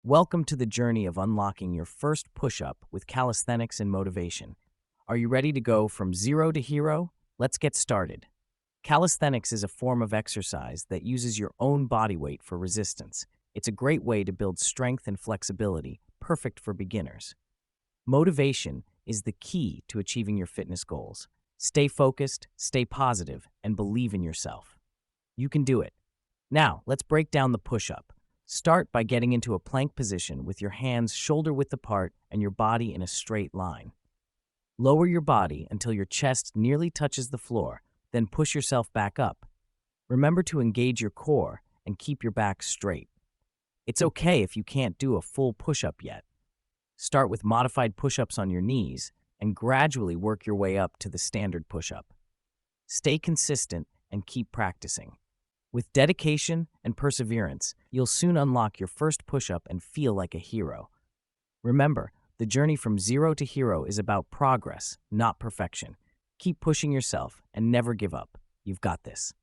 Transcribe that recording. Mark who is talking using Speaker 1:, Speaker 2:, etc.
Speaker 1: Welcome to the journey of unlocking your first push-up with calisthenics and motivation. Are you ready to go from zero to hero? Let's get started. Calisthenics is a form of exercise that uses your own body weight for resistance. It's a great way to build strength and flexibility, perfect for beginners. Motivation is the key to achieving your fitness goals. Stay focused, stay positive, and believe in yourself. You can do it. Now, let's break down the push-up. Start by getting into a plank position with your hands shoulder-width apart and your body in a straight line. Lower your body until your chest nearly touches the floor, then push yourself back up. Remember to engage your core and keep your back straight. It's okay if you can't do a full push-up yet. Start with modified push-ups on your knees and gradually work your way up to the standard push-up. Stay consistent and keep practicing. With dedication and perseverance, you'll soon unlock your first push-up and feel like a hero. Remember, the journey from zero to hero is about progress, not perfection. Keep pushing yourself and never give up. You've got this.